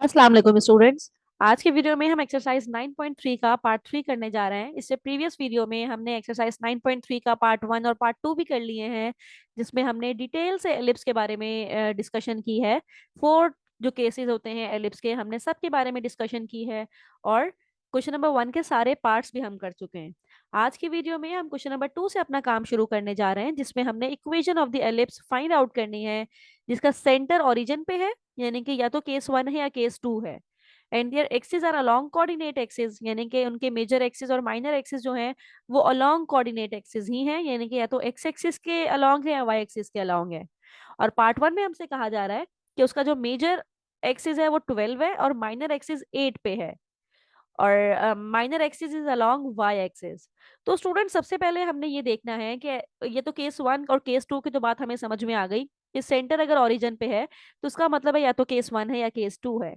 अस्सलाम वालेकुम स्टूडेंट्स। आज के वीडियो में हम एक्सरसाइज 9.3 का पार्ट 3 करने जा रहे हैं। इससे प्रीवियस वीडियो में हमने एक्सरसाइज 9.3 का पार्ट 1 और पार्ट 2 भी कर लिए हैं, जिसमें हमने डिटेल से एलिप्स के बारे में डिस्कशन की है। 4 जो केसेस होते हैं एलिप्स के, हमने सब के बारे में डिस्कशन की है। और क्वेश्चन नंबर 1 के सारे पार्ट्स भी हम कर चुके हैं। आज की वीडियो में हम क्वेश्चन नंबर 2 से अपना काम शुरू करने जा रहे हैं, जिसमें हमने equation of the ellipse find out करनी है, जिसका सेंटर ओरिजिन पे है, यानी कि या तो केस 1 है या केस 2 है। And their axis are along coordinate axis, यानी कि उनके मेजर एक्सिस और माइनर एक्सिस जो हैं वो अलोंग कोऑर्डिनेट एक्सिस ही हैं, यानी कि या तो एक्स एक्सिस के अलोंग है या वाई एक्सिस के अलोंग है। और पार्ट 1 में हमसे कहा जा रहा है कि उसका जो मेजर एक्सिस है वो 12 है और माइनर एक्सिस 8 पे है, और minor axis is along Y axis. तो स्टूडेंट, सबसे पहले हमने ये देखना है कि ये तो केस 1 और केस 2 की तो बात हमें समझ में आ गई कि सेंटर अगर ओरिजिन पे है तो उसका मतलब है या तो केस 1 है या केस 2 है।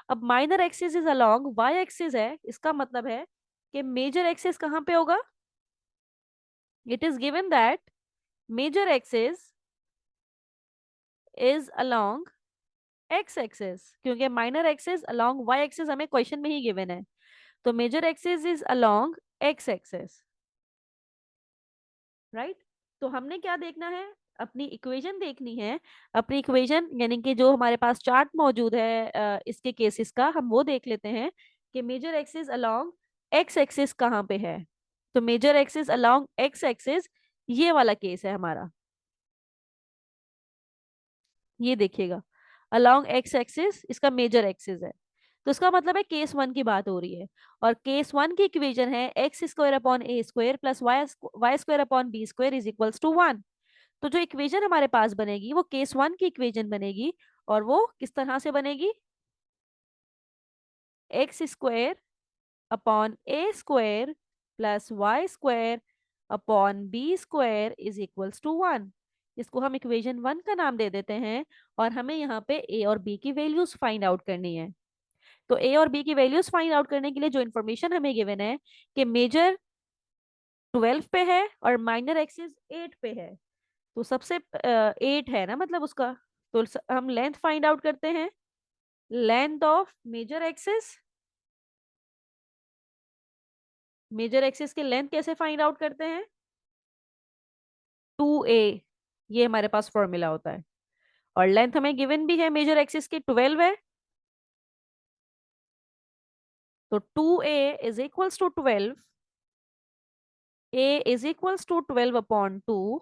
अब minor axis is along Y axis है, इसका मतलब है कि मेजर एक्सिस कहाँ पे होगा। It is given that major axis is along x axis, क्योंकि minor axis along Y axis हमें क्वेश्चन में ही गिवन है। तो major axis is along x axis, right. तो हमने क्या देखना है, अपनी इक्वेशन देखनी है। अपनी इक्वेशन यानी कि जो हमारे पास चार्ट मौजूद है इसके केसेस का, हम वो देख लेते हैं कि major axis along x axis कहाँ पे है। तो major axis along x axis, ये वाला केस है हमारा। ये देखिएगा, अलोंग एक्स एक्सिस इसका मेजर एक्सिस है। तो इसका मतलब है केस 1 की बात हो रही है। और केस 1 की इक्वेशन है X square upon A square plus Y square upon B square is equals to 1। तो जो इक्वेशन हमारे पास बनेगी वो केस 1 की इक्वेशन बनेगी। और वो किस तरह से बनेगी, X square upon A square plus Y square upon B square is equals to 1। इसको हम इक्वेशन 1 का नाम दे देते हैं। और हमें यहाँ पे ए और बी की वैल्यूज फाइंड आउट करनी है। तो ए और बी की वैल्यूज फाइंड आउट करने के लिए जो इन्फॉर्मेशन हमें गिवन है कि मेजर 12 पे है और माइनर एक्सिस 8 पे है। तो सबसे 8 है ना, मतलब उसका। तो हम लेंथ फाइंड आउट करते हैं। Length of major axis, major axis की लेंथ कैसे फाइंड आउट करते हैं, 2a, ये हमारे पास फॉर्मूला होता है। और लेंथ हमें गिवन भी है मेजर एक्सिस की 12 है। तो 2a is equals to 12, a is equals to 12 upon 2।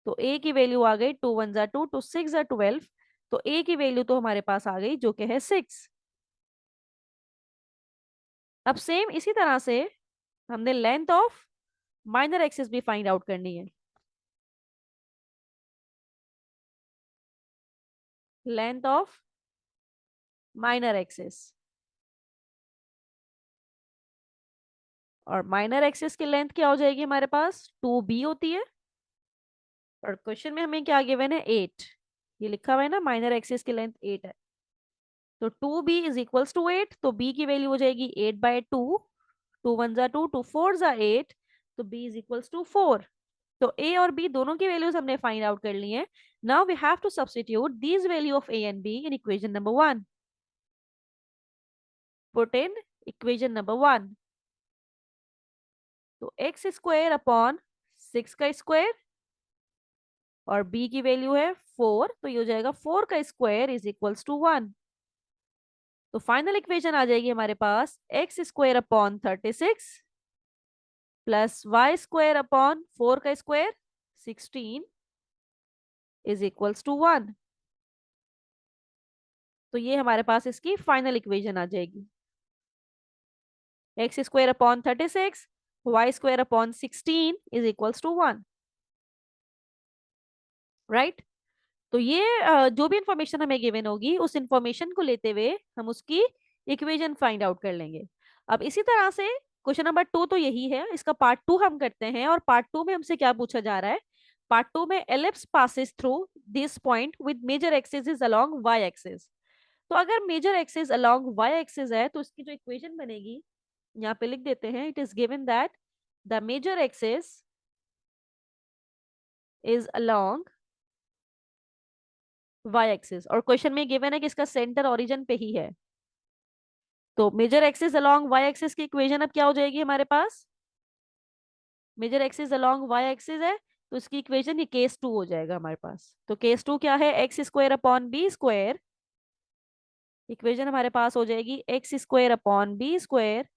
तो a की वैल्यू आ गई 2 1 जा 2, 2 6 जा 12। तो a की वैल्यू तो हमारे पास आ गई जो कि है 6। अब सेम इसी तरह से हमने लेंथ ऑफ माइनर एक्सिस भी फाइंड आउट करनी है। लेंथ ऑफ माइनर एक्सिस, और माइनर एक्सिस की लेंथ क्या हो जाएगी हमारे पास, 2b होती है। और क्वेश्चन में हमें क्या गिवन है, 8। ये लिखा हुआ है ना, माइनर एक्सिस की लेंथ 8 है। तो 2b इज इक्वल्स टू 8, तो b की वैल्यू हो जाएगी 8/2। 2 1 जा 2, 2 4 जा 8। तो b इज इक्वल्स टू 4। तो a और b दोनों की वैल्यूज हमने फाइंड आउट कर ली है। Now we have to substitute these value of a and b in equation number 1। Put in equation number 1। तो एक्स स्क्वायर अपॉन 6 का स्क्वायर, और b की वैल्यू है 4, तो ये हो जाएगा 4 का स्क्वायर इज इक्वल्स टू 1। तो फाइनल इक्वेशन आ जाएगी हमारे पास x square upon 36 plus Y square upon 4 का स्क्वायर 16 इज इक्वल्स टू 1। तो ये हमारे पास इसकी फाइनल इक्वेशन आ जाएगी, X square upon 36 Y square upon 16 is equals to 1, right. तो ये जो भी इंफॉर्मेशन हमें गिवन होगी उस इंफॉर्मेशन को लेते हुए हम उसकी इक्वेशन फाइंड आउट कर लेंगे। अब इसी तरह से क्वेश्चन नंबर 2 तो यही है, इसका पार्ट 2 हम करते हैं। और पार्ट 2 में हमसे क्या पूछा जा रहा है, पार्ट 2 में ellipse passes through this point with major axis is along Y axis. तो अगर major axis along Y axis है तो इसकी जो इक्वेशन बनेगी, यहाँ पे लिख देते हैं। It is given that the major axis is along Y axis, और क्वेश्चन में गिवन है कि इसका सेंटर ओरिजिन पे ही है। तो major axis along Y axis की इक्वेशन अब क्या हो जाएगी हमारे पास? Major axis along Y axis है, तो इसकी इक्वेशन ये केस टू हो जाएगा हमारे पास। तो केस टू क्या है? X square upon B square. Equation हमारे पास हो जाएगी X square upon B square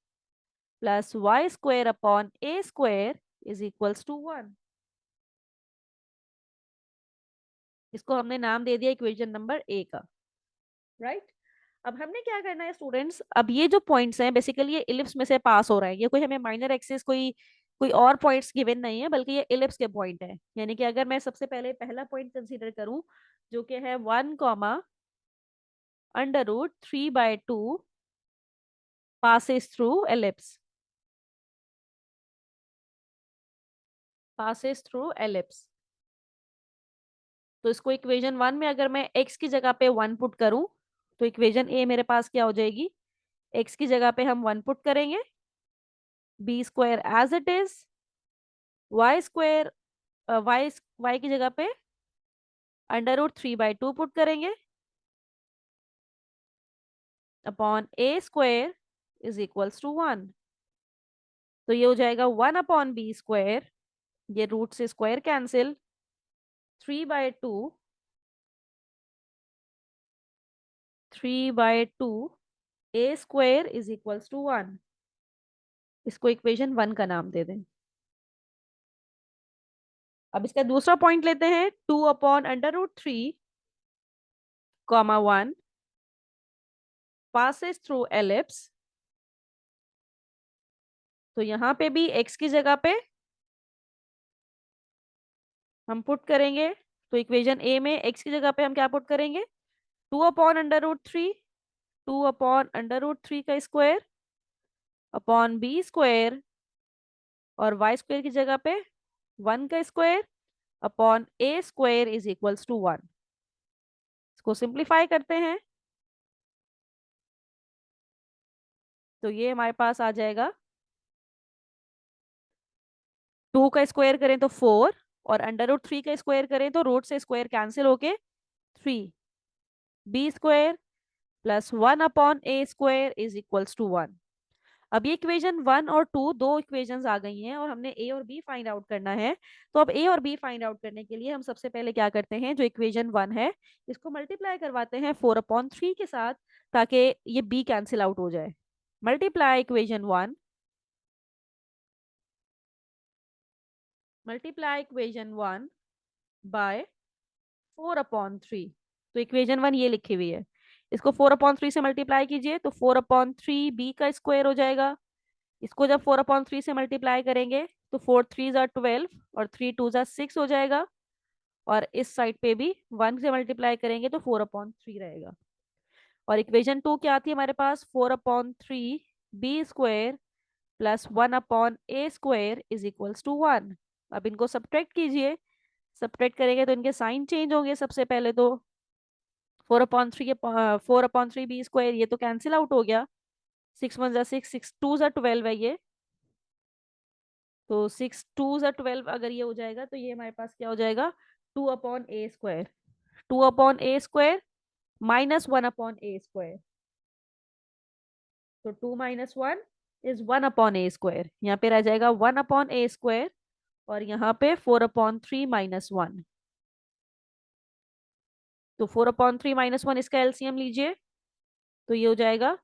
plus Y square upon A square is equals to 1। इसको हमने नाम दे दिया इक्वेशन नंबर ए का, राइट। अब हमने क्या करना है स्टूडेंट्स, अब ये जो पॉइंट्स हैं बेसिकली ये इलिप्स में से पास हो रहा है, ये कोई हमें माइनर एक्सिस कोई कोई और पॉइंट्स गिवन नहीं है, बल्कि ये इलिप्स के पॉइंट है। यानी कि अगर मैं सबसे पहले पहला पॉइंट कंसीडर करूं जो कि है 1, √3/2 passes through ellipse, passes through ellipse। तो इसको इक्वेशन वन में अगर मैं x की जगह पे 1 पुट करूं तो इक्वेशन ए मेरे पास क्या हो जाएगी? x की जगह पे हम 1 पुट करेंगे, B square as it is, Y square Y की जगह पे √3/2 पुट करेंगे upon A square is equals to 1। तो ये हो जाएगा 1/b स्क्वायर, ये रूट से square cancel, 3/2, 3/2 a square is equals to 1। इसको इक्वेशन वन का नाम दे दें। अब इसका दूसरा पॉइंट लेते हैं, 2/√3, 1 passes through ellipse। तो यहाँ पे भी x की जगह पे हम पुट करेंगे, तो इक्वेशन ए में x की जगह पे हम क्या पुट करेंगे? 2/√3, 2/√3 का स्क्वायर अपॉन बी स्क्वायर, और वाई स्क्वायर की जगह पे 1 का square upon A square is equals to 1। इसको सिंप्लीफाई करते हैं तो ये हमारे पास आ जाएगा, 2 का स्क्वायर करें तो 4, और √3 का स्क्वायर करें तो रूट से स्क्वायर कैंसिल होके 3, b square plus 1/a square is equals to 1। अब ये इक्वेशन वन और टू दो इक्वेशंस आ गई हैं और हमने ए और बी फाइंड आउट करना है। तो अब ए और बी फाइंड आउट करने के लिए हम सबसे पहले क्या करते हैं, जो इक्वेशन वन है इसको मल्टीप्लाई करवाते हैं 4/3 के साथ, ताकि ये बी कैंसिल आउट हो जाए। Multiply equation one, multiply equation one by 4/3। तो इक्वेशन वन ये लिखी हुई है, इसको 4/3 से मल्टीप्लाई कीजिए तो 4/3 बी का स्क्वायर हो जाएगा। इसको जब 4/3 से मल्टीप्लाई करेंगे तो 4 3 = 12 और 3 2 = 6 हो जाएगा, और इस साइड पे भी 1 से मल्टीप्लाई करेंगे तो 4/3 रहेगा। और इक्वेशन टू क्या आती है हमारे पास? 4/3 b square plus 1/a square is equals to 1। अब इनको सब्ट्रैक्ट कीजिए, सब्ट्रैक्ट करेंगे तो इनके साइन चेंज होंगे। सबसे पहले तो 4/3 ये तो कैंसिल आउट हो गया, 6 1 = 6, 6 2 = 12 है ये, तो 6 2 = 12 अगर ये हो जाएगा तो ये हमारे पास क्या हो जाएगा? 2/a square, 2/a square minus 1/a square. तो 2 - 1 = 1/a स्क्वायर, यहाँ पे रह जाएगा 1/a स्क्वायर, और यहाँ पे 4/3 - 1। तो 4/3 - 1 इसका एलसीएम लीजिए तो ये हो जाएगा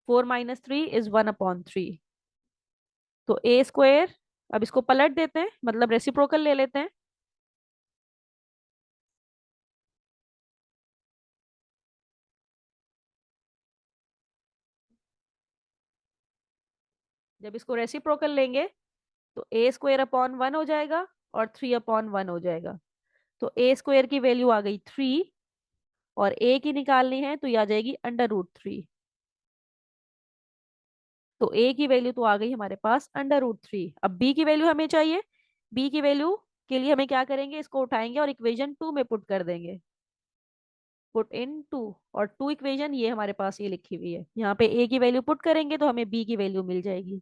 4 - 3 = 1/3। तो ए स्क्वायर, अब इसको पलट देते हैं, मतलब रेसिप्रोकल ले लेते हैं। जब इसको रेसिप्रोकल लेंगे तो ए स्क्वायर अपॉन 1 हो जाएगा और 3/1 हो जाएगा। तो ए स्क्वायर की वैल्यू आ गई 3, और ए की निकालनी है तो ये आ जाएगी √3। तो ए की वैल्यू तो आ गई हमारे पास √3। अब बी की वैल्यू हमें चाहिए, बी की वैल्यू के लिए हमें क्या करेंगे, इसको उठाएंगे और इक्वेशन टू में पुट कर देंगे, पुट इन टू। और टू इक्वेशन ये हमारे पास ये लिखी हुई है, यहाँ पे ए की वैल्यू पुट करेंगे तो हमें बी की वैल्यू मिल जाएगी।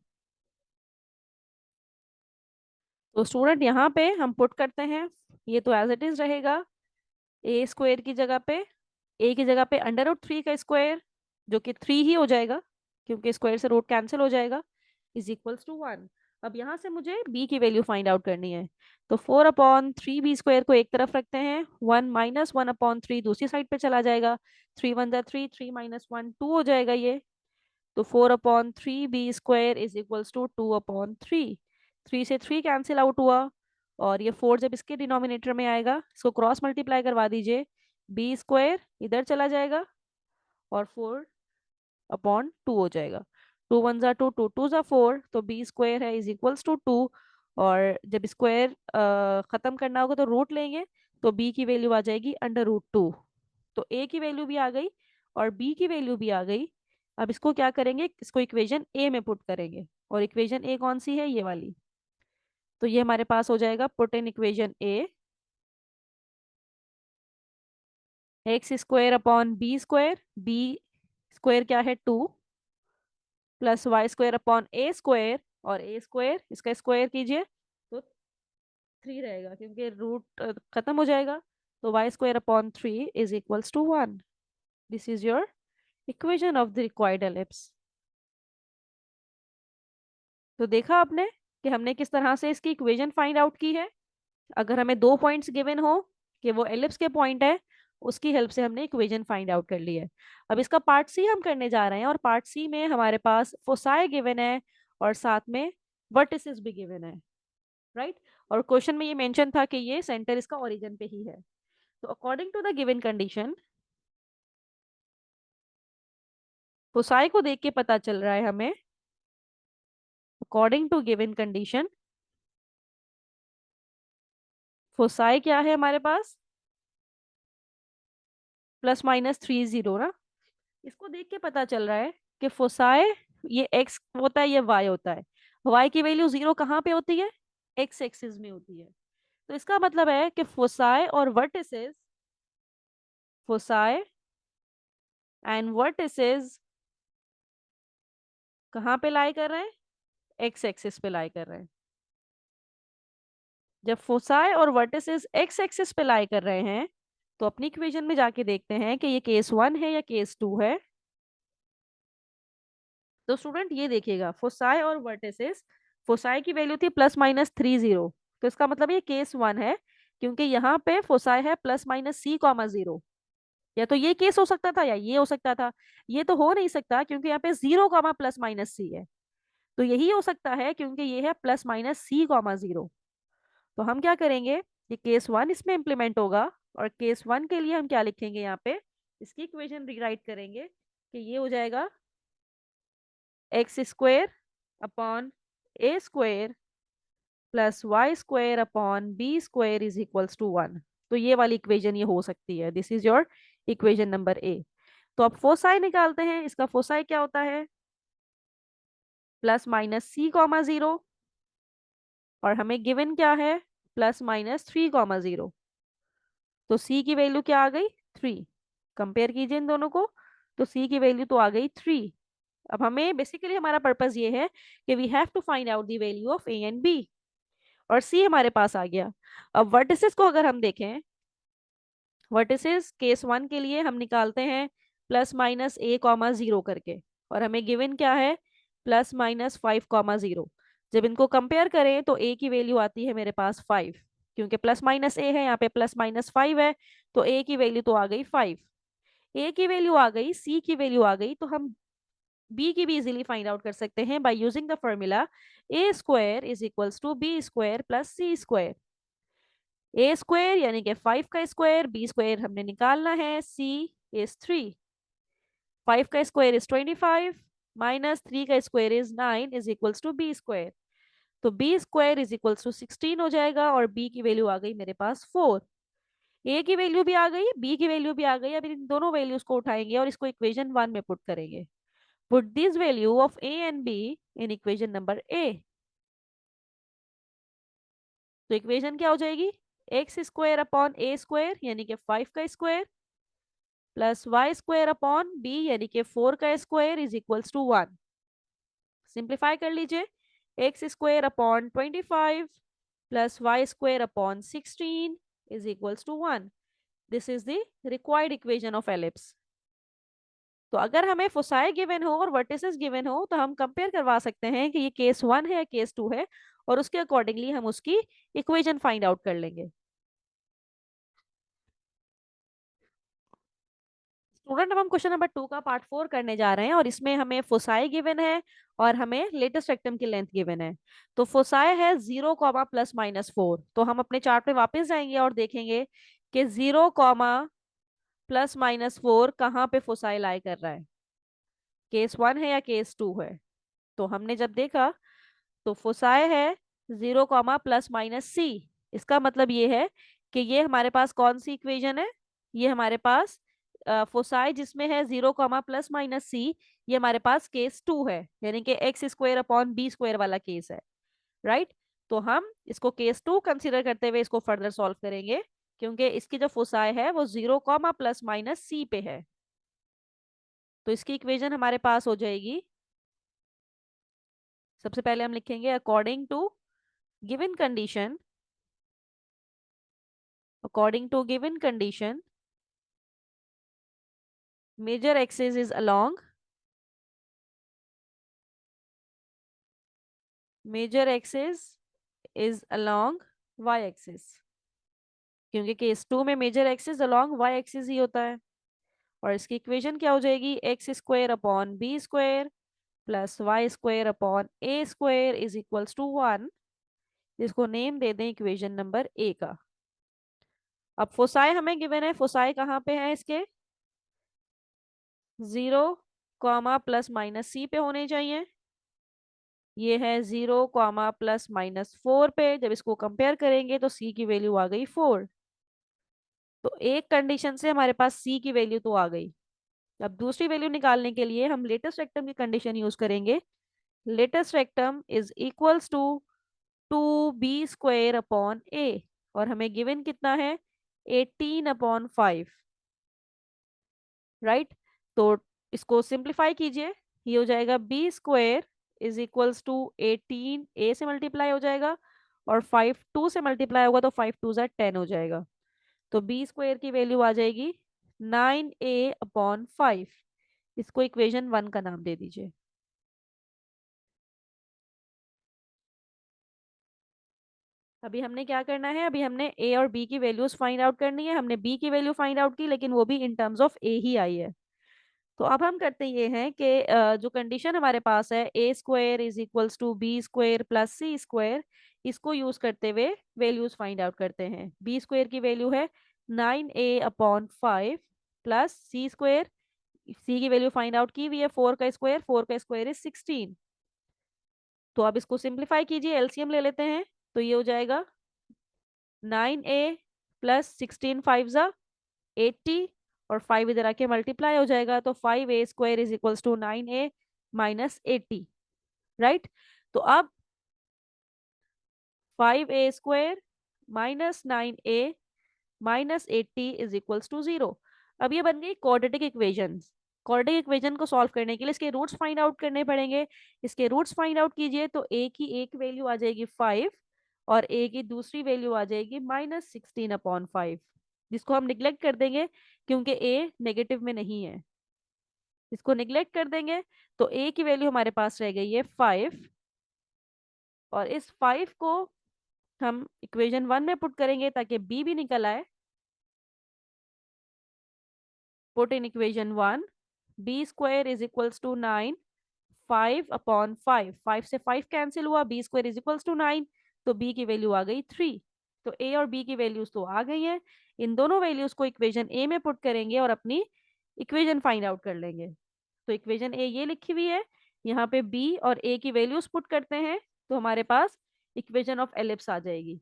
तो स्टूडेंट यहाँ पे हम पुट करते हैं, ये तो एज इट इज रहेगा, ए स्क्वायर की जगह पे, ए की जगह पे √3 का स्क्वायर जो कि 3 ही हो जाएगा क्योंकि स्क्वायर से रूट कैंसिल हो जाएगा, इज इक्वल्स टू 1। अब यहाँ से मुझे बी की वैल्यू फाइंड आउट करनी है। तो 4/3 बी स्क्वायर को एक तरफ रखते हैं, 1 - 1/3 दूसरी साइड पे चला जाएगा। 3 × 1 = 3, 3 - 1 2 हो जाएगा ये। तो 4/3 b square is equals to 2/3। 3 से 3 कैंसिल आउट हुआ, और ये 4 जब इसके डिनोमिनेटर में आएगा इसको क्रॉस मल्टीप्लाई करवा दीजिए, बी स्क्वायर इधर चला जाएगा और 4/2 हो जाएगा। 2 × 1 = 2, 2 × 2 = 4, तो बी स्क्वायर है इज इक्वल्स टू 2। और जब स्क्वायर खत्म करना होगा तो रूट लेंगे, तो बी की वैल्यू आ जाएगी √2। तो ए की वैल्यू भी आ गई और बी की वैल्यू भी आ गई। अब इसको क्या करेंगे, इसको इक्वेशन ए में पुट करेंगे, और इक्वेशन ए कौन सी है, ये वाली। तो ये हमारे पास हो जाएगा, put in equation a, x² / b square क्या है 2, +y² / a², और a² इसका स्क्वायर कीजिए तो 3 रहेगा क्योंकि रूट खत्म हो जाएगा। तो y² / 3 is equals to 1। This is your equation of the required ellipse. तो देखा आपने कि हमने किस तरह से इसकी इक्वेशन फाइंड आउट की है। अगर हमें 2 पॉइंट्स गिवन हो कि वो एलिप्स के पॉइंट है, उसकी हेल्प से हमने इक्वेशन फाइंड आउट कर ली है। अब इसका पार्ट सी हम करने जा रहे हैं, और पार्ट सी में हमारे पास फोसाई गिवन है और साथ में वर्टिसेस भी गिवन है, राइट। और क्वेश्चन में ये मेंशन था कि ये सेंटर इसका ओरिजिन पे ही है। तो according to the given condition, foci को देख के पता चल रहा है हमें, according to given condition foci क्या है हमारे पास, +/-3 0 ना। इसको देख के पता चल रहा है कि फोसाई, ये x होता है ये y होता है। y की वैल्यू 0 कहाँ पे होती है, x एक्सिस में होती है। तो इसका मतलब है कि फोसाई और वर्टिसेस, फोसाई एंड वर्टिसेस कहाँ पे लाई कर रहे हैं, x एक्सिस पे लाई कर रहे हैं। जब फोसाई और वर्टिसेस x एक्सिस पे लाई कर रहे हैं, तो अपनी इक्वेशन में जाके देखते हैं कि ये केस 1 है या केस 2 है। तो स्टूडेंट ये देखिएगा, फोसाई और वर्टिसेस, फोसाई की वैल्यू थी +/-3 0, तो इसका मतलब ये केस 1 है क्योंकि यहाँ पे फोसाई है +/-c, 0। या तो ये केस हो सकता था या ये हो सकता था। ये तो हो नहीं सकता क्योंकि यहाँ पे 0, +/-c है। तो यही हो सकता है क्योंकि ये है +/-c, 0। तो हम क्या करेंगे, ये केस 1 इसमें इंप्लीमेंट होगा, और केस 1 के लिए हम क्या लिखेंगे, यहाँ पे इसकी इक्वेशन रिराइट करेंगे कि ये हो जाएगा x² / a² +y² / b² = 1। तो ये वाली इक्वेशन ये हो सकती है। This is your equation number A. तो अब फोसाई निकालते हैं। इसका फोसाई क्या होता है, +/-c, 0, और हमें गिवन क्या है, +/-3, 0। तो c की वैल्यू क्या आ गई, 3। कंपेयर कीजिए इन दोनों को, तो c की वैल्यू तो आ गई 3। अब हमें बेसिकली हमारा पर्पस ये है कि we have to find out the value of a and b, और c हमारे पास आ गया। अब वर्टिसेस को अगर हम देखें, वर्टिसेस केस 1 के लिए हम निकालते हैं +/-a, 0 करके, और हमें गिवन क्या है, +/-5, 0। जब इनको कंपेयर करें तो a की वैल्यू आती है मेरे पास 5, क्योंकि +/-a है, यहाँ पे +/-5 है, तो a की वैल्यू तो आ गई 5। a की वैल्यू आ गई, c की वैल्यू आ गई, तो हम b की भी इजीली फाइंड आउट कर सकते हैं bye using the formula a² = b² + c²। a² यानी कि 5 का स्क्वायर, b² हमने निकालना है, c इज 3। 5 का स्क्वायर इज 25, -3 का square is 9, is equals to b²। तो b² = 16 हो जाएगा, और b की वैल्यू आ गई मेरे पास 4। a की वैल्यू भी आ गई, b की वैल्यू भी आ गई। अब इन दोनों वैल्यूज को उठाएंगे और इसको इक्वेशन 1 में पुट करेंगे। Put this value of a and b in equation number a। तो इक्वेशन क्या हो जाएगी, x² / a² यानी कि 5 का स्क्वायर, +y² / b यानी कि 4 का square, is equals to 1। Simplify कर लीजिए, x² / 25 +y² / 16 is equals to 1। This is the required equation of ellipse. तो अगर हमें फोसाई गिवन हो और वर्टिसेस गिवन हो तो हम कंपेयर करवा सकते हैं कि ये केस 1 है या केस 2 है, और उसके अकॉर्डिंगली हम उसकी इक्वेशन फाइंड आउट कर लेंगे। स्टूडेंट, अब हम क्वेश्चन नंबर 2 का पार्ट 4 करने जा रहे हैं, और इसमें हमें फोसाई गिवन है और हमें लेटेस्ट रेक्टम की लेंथ गिवन है। तो फोसाई है 0, +-4। तो हम अपने चार्ट पे वापस जाएंगे और देखेंगे कि 0, +-4 कहाँ पे फोसाई लाई कर रहा है, केस 1 है या केस 2 है। तो हमने जब देखा तो फोसाई है 0, +-C। इसका मतलब ये है कि ये हमारे पास कौन सी इक्वेशन है, ये हमारे पास फोसाई जिसमें है 0, +-C, ये हमारे पास केस 2 है, यानी कि x² अपॉन b² वाला केस है। राइट। तो हम इसको केस 2 कंसिडर करते हुए इसको फर्दर सॉल्व करेंगे, क्योंकि इसकी जो फोसाई है वो 0, +-C पे है। तो इसकी इक्वेशन हमारे पास हो जाएगी, सबसे पहले हम लिखेंगे according to given condition, according to given condition, major axis is along, major axis is along y axis, क्योंकि केस 2 में major axis along y axis ही होता है। और इसकी इक्वेशन क्या हो जाएगी, x² upon b² +y² upon a² is equals to 1। जिसको नेम दे दें इक्वेशन नंबर ए का। अब फोसाई हमें गिवन है, फोसाई कहाँ पे है इसके, 0, +-C पे होने चाहिए। ये है 0, +-4 पे। जब इसको कंपेयर करेंगे तो C की वैल्यू आ गई 4। तो एक कंडीशन से हमारे पास C की वैल्यू तो आ गई। अब दूसरी वैल्यू निकालने के लिए हम लेटेस्ट रेक्टम की कंडीशन यूज करेंगे। Latus rectum is equals to 2b² upon a, और हमें गिवन कितना है, 18/5। राइट। तो इसको सिंप्लीफाई कीजिए, ये हो जाएगा b² is equals to 18, a से मल्टीप्लाई हो जाएगा, और 5 2 से मल्टीप्लाई होगा तो 5 2 10 हो जाएगा। तो b² की वैल्यू आ जाएगी 9a/5। इसको इक्वेशन 1 का नाम दे दीजिए। अभी हमने क्या करना है, अभी हमने a और b की वैल्यूज फाइंड आउट करनी है। हमने b की वैल्यू फाइंड आउट की, लेकिन वो भी इन टर्म्स ऑफ a ही आई है। तो अब हम करते ये हैं कि जो कंडीशन हमारे पास है a² is equals to b² +C², इसको यूज करते हुए वैल्यूज फाइंड आउट करते हैं। b² की वैल्यू है 9a/5 प्लस C², C की वैल्यू फाइंड आउट की हुई है 4 का स्क्वायर, 4 का स्क्वायर इज 16। तो अब इसको सिंप्लीफाई कीजिए, एलसीएम ले लेते हैं। तो ये हो जाएगा 9a +16 5 = 80, और 5 इधर आके मल्टीप्लाई हो जाएगा, तो 5a² is equals to 9a - 80। Right. तो अब 5a² -9a - 80 is equals to 0। अब ये बन गई क्वाड्रेटिक इक्वेशन। क्वाड्रेटिक इक्वेशन को सॉल्व करने के लिए इसके रूट्स फाइंड आउट करने पड़ेंगे। इसके रूट्स फाइंड आउट कीजिए तो a की एक वैल्यू आ जाएगी 5, और a की दूसरी वैल्यू आ जाएगी -16/5, जिसको हम निग्लेक्ट कर देंगे क्योंकि a नेगेटिव में नहीं है। इसको निग्लेक्ट कर देंगे तो a की वैल्यू हमारे पास रह गई है 5, और इस 5 को हम इक्वेशन 1 में पुट करेंगे ताकि b भी निकल आए। Put in equation 1, b² is equals to 9, 5/5, 5 से 5 कैंसिल हुआ, b² इज इक्वल्स टू 9, तो b की वैल्यू आ गई 3। तो a और b की वैल्यूज तो आ गई हैं। इन दोनों वैल्यूज को इक्वेशन a में पुट करेंगे और अपनी इक्वेशन फाइंड आउट कर लेंगे। तो इक्वेशन a ये लिखी हुई है, यहाँ पे b और a की वैल्यूज पुट करते हैं तो हमारे पास इक्वेशन ऑफ एलिप्स आ जाएगी।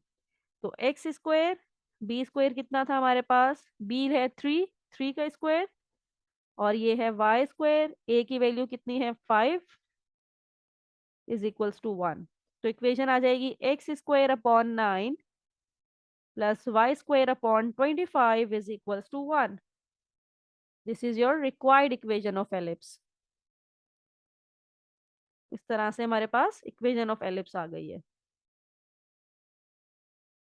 तो x², b² कितना था हमारे पास, b है 3, 3 का स्क्वायर, और ये है y², a की वैल्यू कितनी है 5 इज इक्वल्स टू 1। तो इक्वेशन आ जाएगी x² upon 9 plus y² upon 25 is equals to 1। This is your required equation of ellipse. इस तरह से हमारे पास इक्वेशन ऑफ एलिप्स आ गई है।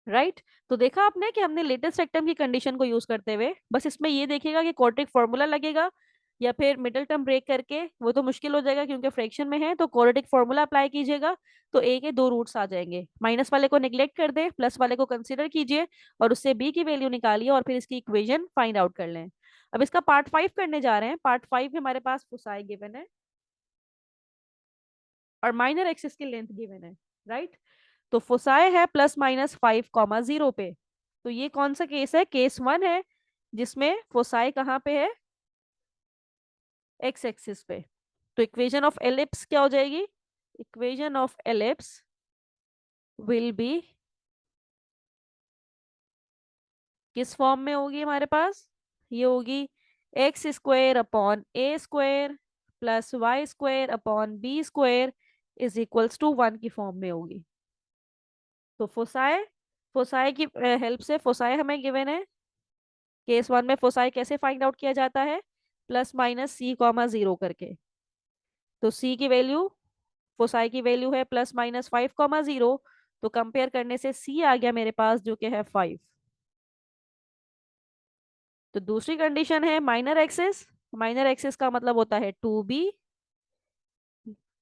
राइट। तो देखा आपने कि हमने लेटेस्ट रेक्टम की कंडीशन को यूज करते हुए बस इसमें ये देखिएगा कि क्वाड्रेटिक फॉर्मूला लगेगा या फिर मिडिल टर्म ब्रेक करके, वो तो मुश्किल हो जाएगा क्योंकि फ्रैक्शन में है, तो क्वाड्रेटिक फॉर्मूला अप्लाई कीजिएगा। तो ए के दो रूट्स आ जाएंगे, माइनस वाले को निग्लेक्ट कर दे, प्लस वाले को कंसीडर कीजिए और उससे बी की वैल्यू निकालिए और फिर इसकी इक्वेशन फाइंड आउट कर लें। अब इसका पार्ट 5 करने जा रहे हैं। पार्ट 5 में हमारे पास फुसाई गिवन है और माइनर एक्सिस की लेंथ गिवन है, राइट। तो फोसाई है +-5, 0 पे। तो ये कौन सा केस है? केस 1 है जिसमें फोसाई कहाँ पे है? एक्स एक्सिस पे। तो इक्वेशन ऑफ एलिप्स क्या हो जाएगी? Equation of ellipse will be किस फॉर्म में होगी हमारे पास? ये होगी x² upon a² plus y² upon b² is equals to 1 की फॉर्म में होगी। तो फोसाई फोसाई की हेल्प से फोसाई हमें गिवन है। केस 1 में फोसाई कैसे फाइंड आउट किया जाता है? +-c, 0 करके। तो c की वैल्यू, फोसाई की वैल्यू है +-5, 0। तो कंपेयर करने से c आ गया मेरे पास जो कि है 5। तो दूसरी कंडीशन है माइनर एक्सिस। माइनर एक्सिस का मतलब होता है 2b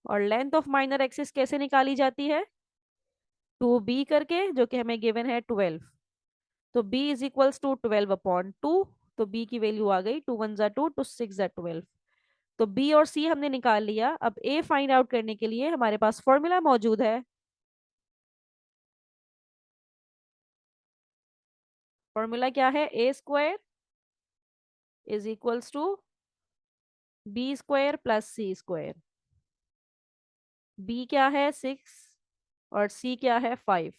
और लेंथ ऑफ माइनर एक्सिस कैसे निकाली जाती है? 2b करके, जो कि हमें गिवन है 12। तो b इज इक्वल्स टू 12/2। तो b की वैल्यू आ गई 2 1 2, 2 6 12। तो बी और सी हमने निकाल लिया। अब ए फाइंड आउट करने के लिए हमारे पास फॉर्मूला मौजूद है। फॉर्मूला क्या है? a² is equals to b² plus c²। b क्या है? 6 और c क्या है? 5।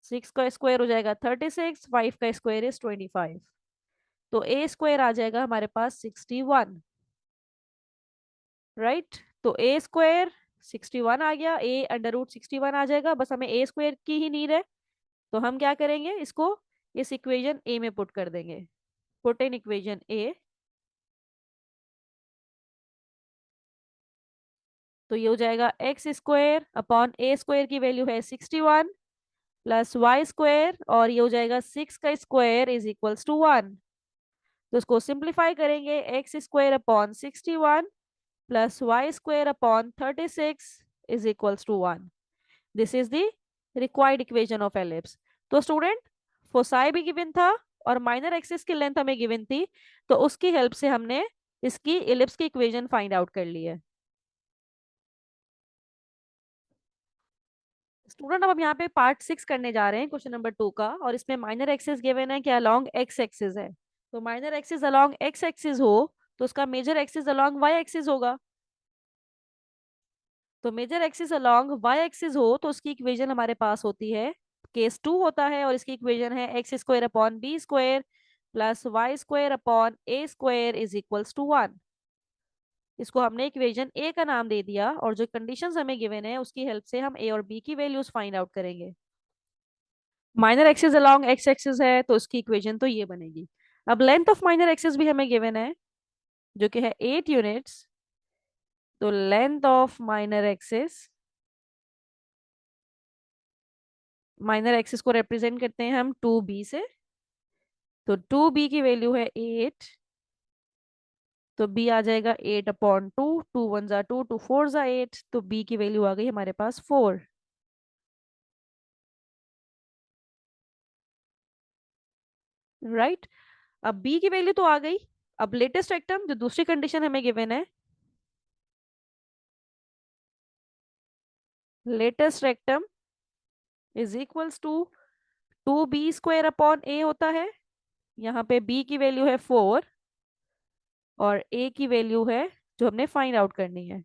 6 का स्क्वायर हो जाएगा 36, 5 का स्क्वायर इज 25। तो a² आ जाएगा हमारे पास 61, राइट। तो a² 61 आ गया, a√61 आ जाएगा। बस हमें a² की ही नीड है, तो हम क्या करेंगे, इसको इस इक्वेशन ए में पुट कर देंगे। Put in equation A. तो ये हो जाएगा x² अपॉन a² की वैल्यू है 61 प्लस y² और ये हो जाएगा 6 का स्क्वायर इज इक्वल्स टू 1। तो इसको सिंप्लीफाई करेंगे, x² upon 61 plus y² upon 36 is equals to 1। This is the required equation of ellipse. तो स्टूडेंट, फोसाई भी गिवन था और माइनर एक्सिस की लेंथ हमें गिवन थी, तो उसकी हेल्प से हमने इसकी एलिप्स की इक्वेशन फाइंड आउट कर ली है। स्टूडेंट, अब हम यहाँ पे पार्ट 6 करने जा रहे हैं क्वेश्चन नंबर 2 का, और इसमें माइनर एक्सिस गिवन है कि अलोंग एक्स एक्सिस है। तो minor axis along x axis हो तो उसका major axis along Y axis होगा। तो major axis along Y axis हो तो उसकी इक्वेशन हमारे पास होती है, केस 2 होता है, और इसकी इक्वेशन है x² upon b² plus y² upon a² is equals to 1। इसको हमने इक्वेशन ए का नाम दे दिया और जो कंडीशंस हमें गिवन है उसकी हेल्प से हम ए और बी की वैल्यूज फाइंड आउट करेंगे। Minor axis along x axis है तो उसकी इक्वेशन तो ये बनेगी। अब लेंथ ऑफ माइनर एक्सिस भी हमें गिवन है जो कि है 8 यूनिट्स। तो लेंथ ऑफ माइनर एक्सिस को रिप्रेजेंट करते हैं हम 2b से। तो 2b की वैल्यू है 8। तो b आ जाएगा 8/2, 2 1 2, 2 4 8। तो b की वैल्यू आ गई हमारे पास 4, राइट। अब b की वैल्यू तो आ गई। अब लेटेस्ट रेक्टम जो दूसरी कंडीशन हमें गिवन है, latus rectum is equals to 2b² upon a होता है। यहाँ पे b की वैल्यू है 4 और a की वैल्यू है जो हमने फाइंड आउट करनी है,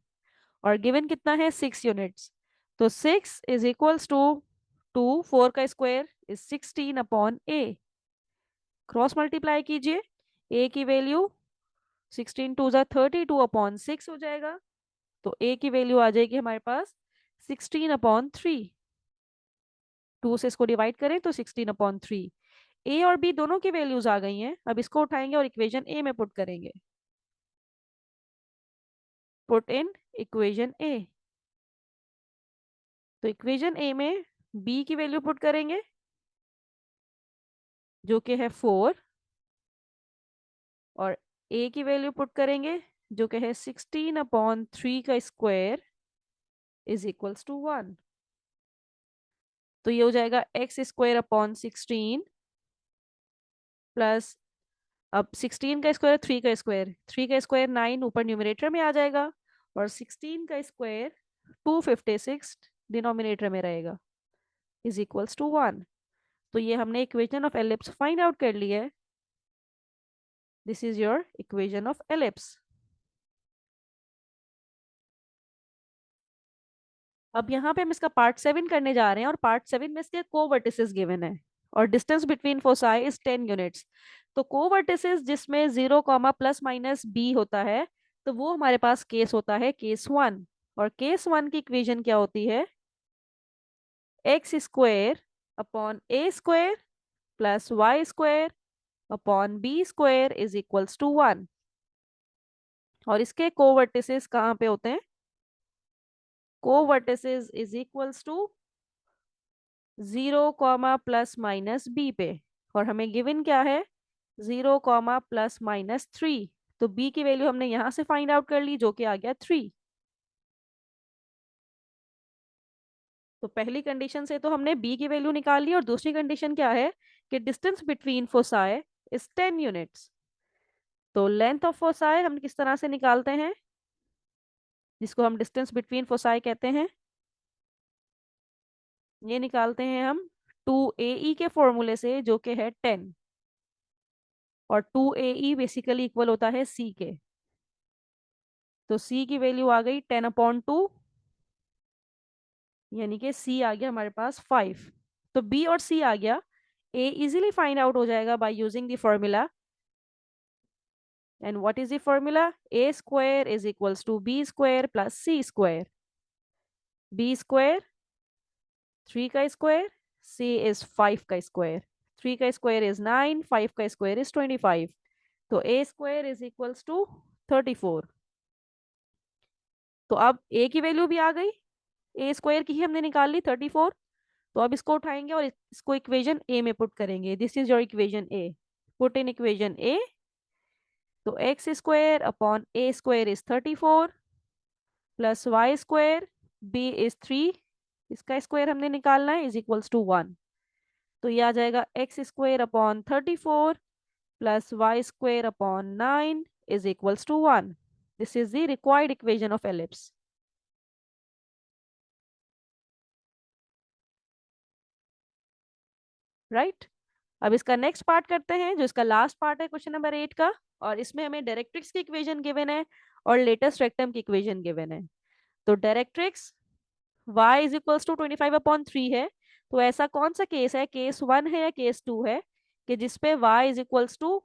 और गिवन कितना है 6 यूनिट्स। तो 6 इज इक्वल्स टू 2, 4 का square is 16/a। Cross multiply कीजिए, a की वैल्यू 16 2 32/6 हो जाएगा। तो a की वैल्यू आ जाएगी हमारे पास 16/3। 2 से इसको डिवाइड करें तो 16/3। a और b दोनों की वैल्यूज आ गई हैं। अब इसको उठाएंगे और इक्वेशन a में पुट करेंगे। Put in equation a। तो इक्वेशन a में b की वैल्यू पुट करेंगे, जो कि है 4, और a की वैल्यू पुट करेंगे जो कि है 16/3 का स्क्वायर इज इक्वल्स टू 1। तो ये हो जाएगा x² अपॉन 16 प्लस, अब 16 का स्क्वायर 3 का स्क्वायर, 3 का स्क्वायर 9 ऊपर न्यूमरेटर में आ जाएगा, और 16 का स्क्वायर 256 डिनोमिनेटर में रहेगा, इज इक्वल्स टू 1। तो ये हमने equation of ellipse find out कर ली है। This is your equation of ellipse. अब यहाँ पे हम इसका पार्ट 7 करने जा रहे हैं, और पार्ट 7 में इसके कोवर्टिसेस गिवन है, और distance between foci is 10 units. तो कोवर्टिसेस जिसमें 0 कॉमा प्लस माइनस बी होता है, तो वो हमारे पास केस होता है केस 1। और केस 1 की इक्वेशन क्या होती है? x² upon a² plus y² upon b² is equals to 1। और इसके कोवर्टिसेस कहाँ पे होते हैं? Covertices is equals to 0 comma plus minus b पे, और हमें गिवन क्या है? 0 कॉमा प्लस माइनस 3। तो बी की वैल्यू हमने यहां से फाइंड आउट कर ली जो कि आ गया 3। तो पहली कंडीशन से तो हमने बी की वैल्यू निकाल ली, और दूसरी कंडीशन क्या है कि distance between foci is 10 units. तो लेंथ ऑफ फोसाई हम किस तरह से निकालते हैं, जिसको हम डिस्टेंस बिटवीन फोसाई कहते हैं? ये निकालते हैं हम 2ae के फॉर्मूले से जो कि है 10, और 2ae बेसिकली इक्वल होता है c के। तो c की वैल्यू आ गई 10/2, यानी कि c आ गया हमारे पास 5। तो b और c आ गया। a इजीली फाइंड आउट हो जाएगा by using the formula. And what is the formula? a² is equals to b² plus c²। b² 3 का स्क्वायर, c इज 5 का स्क्वायर, 3 का स्क्वायर इज 9, 5 का स्क्वायर इज 25। तो a² is equals to 34। तो अब a की वैल्यू भी आ गई, a² की ही हमने निकाल ली 34। तो अब इसको उठाएंगे और इसको इक्वेशन ए में पुट करेंगे। This is your equation A. Put in equation A. तो x² upon a² is 34 plus y² b is 3, इसका स्क्वायर हमने निकालना है, इज इक्वल्स टू 1। तो ये आ जाएगा x² upon 34 plus y² upon 9 is equals to 1। This is the required equation of ellipse. Right. अब इसका नेक्स्ट पार्ट करते हैं, जो इसका लास्ट पार्ट है क्वेश्चन नंबर 8 का। और इसमें हमें डायरेक्ट्रिक्स की इक्वेशन गिवन है और लेटेस्ट रेक्टम की इक्वेशन गिवन है। तो directrix y is equals to 25/3 है। तो ऐसा कौन सा केस है, केस 1 है या केस 2 है, कि जिसपे y is equals to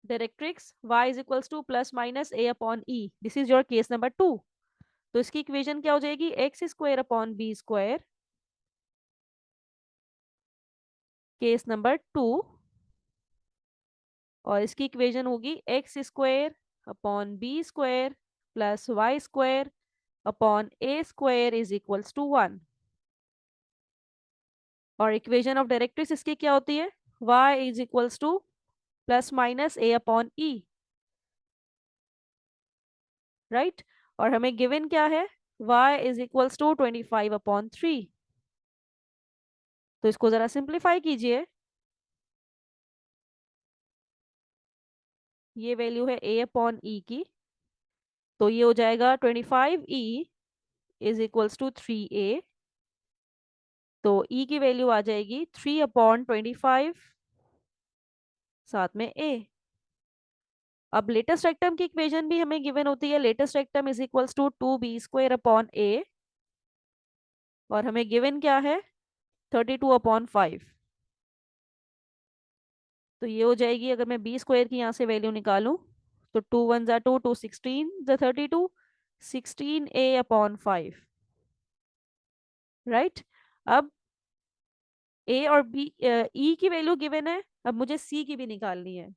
directrix y is equals to plus minus a/e। This is your case number 2। तो इसकी इक्वेशन क्या हो जाएगी? x² upon b²। Case number 2। और इसकी इक्वेशन होगी x² upon b² plus y² upon a² is equals to 1। और equation of directrix इसकी क्या होती है? y is equals to plus minus a/e। Right. और हमें गिवन क्या है? y is equals to 25/3। तो इसको जरा सिंप्लीफाई कीजिए। ये वैल्यू है a/e की। तो ये हो जाएगा 25e is equals to 3a। तो e की वैल्यू आ जाएगी 3/25 साथ में a। अब लेटेस्ट रेक्टम की इक्वेशन भी हमें गिवन होती है। Latus rectum is equals to 2b² upon a। और हमें गिवन क्या है? 32/5। तो ये हो जाएगी, अगर मैं b² की यहाँ से वैल्यू निकालूं, तो 2 1 2, 2 16 32, 16a/5। राइट। अब a और b, e की वैल्यू गिवन है, अब मुझे c की भी निकालनी है।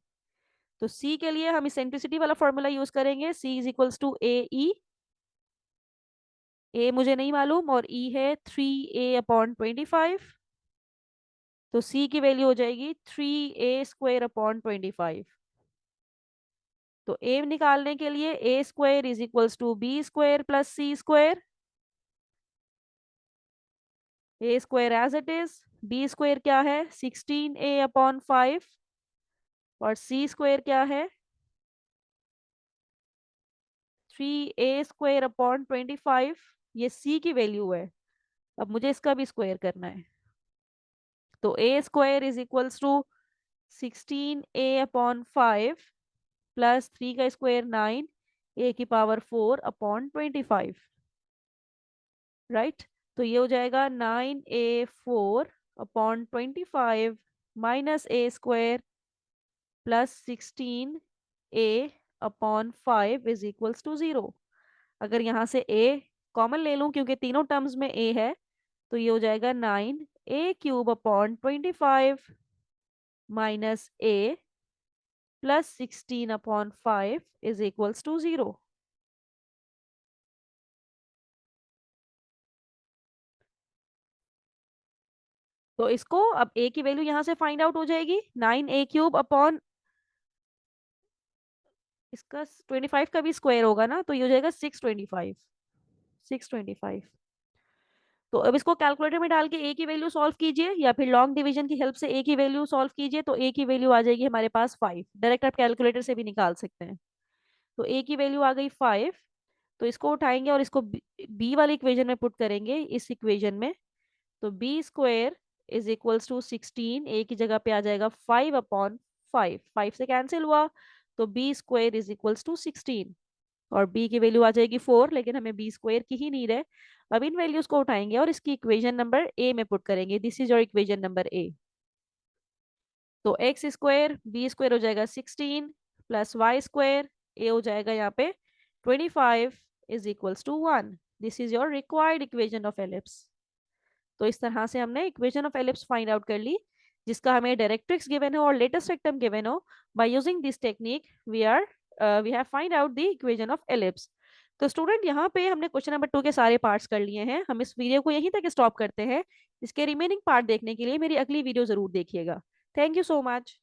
तो c के लिए हम इसेंट्रिसिटी वाला फॉर्मूला यूज करेंगे, c is equals to a e। a मुझे नहीं मालूम, और e है 3a/25। तो सी की वैल्यू हो जाएगी 3a² अपॉन 25। तो ए निकालने के लिए a² = b² + c², a² as it is, b² क्या है 16a/5 और c² क्या है 3a² अपॉन 25। ये c की वैल्यू है। अब मुझे इसका भी स्क्वायर करना है। तो a² = 16a/5 प्लस 3 का स्क्वायर 9, a⁴/4/25, राइट। तो ये हो जाएगा 9a⁴/25 -a² + 16a/5 अगर यहाँ से a कॉमन ले लूं क्योंकि तीनों टर्म्स में a है, तो ये हो जाएगा 9a³ अपॉन 25 -a +16/5 = 0। तो इसको अब a की वैल्यू यहां से फाइंड आउट हो जाएगी। 9a³ अपॉन इसका 25 का भी स्क्वायर होगा ना, तो ये हो जाएगा 625। तो अब इसको कैलकुलेटर में डाल के a की वैल्यू सॉल्व कीजिए, या फिर लॉन्ग डिवीजन की हेल्प से a की वैल्यू सॉल्व कीजिए। तो a की वैल्यू आ जाएगी हमारे पास 5। डायरेक्ट आप कैलकुलेटर से भी निकाल सकते हैं। तो a की वैल्यू आ गई 5। तो इसको उठाएंगे और इसको b वाली इक्वेशन में पुट करेंगे, इस इक्वेशन में। तो b² = 16, a की जगह पे आ जाएगा 5/5। 5 से कैंसिल हुआ, तो b² = 16 और b की वैल्यू आ जाएगी 4, लेकिन हमें b² की ही नीड है। अब इन वैल्यूज को उठाएंगे और इसकी इक्वेशन नंबर a में पुट करेंगे। This is your equation number a। तो x² b² हो जाएगा 16 प्लस y², a हो जाएगा यहाँ पे 25 = 1। This is your required equation of ellipse. तो इस तरह से हमने equation of ellipse find out कर ली, जिसका हमें डायरेक्ट्रिक्स गिवन हो और लेटेस्ट रेक्टम गिवन हो। By using this technique we have find out the equation of ellipse. तो स्टूडेंट, यहाँ पे हमने क्वेश्चन नंबर 2 के सारे पार्ट्स कर लिए हैं। हम इस वीडियो को यहीं तक स्टॉप करते हैं। इसके रिमेनिंग पार्ट देखने के लिए मेरी अगली वीडियो जरूर देखिएगा। Thank you so much.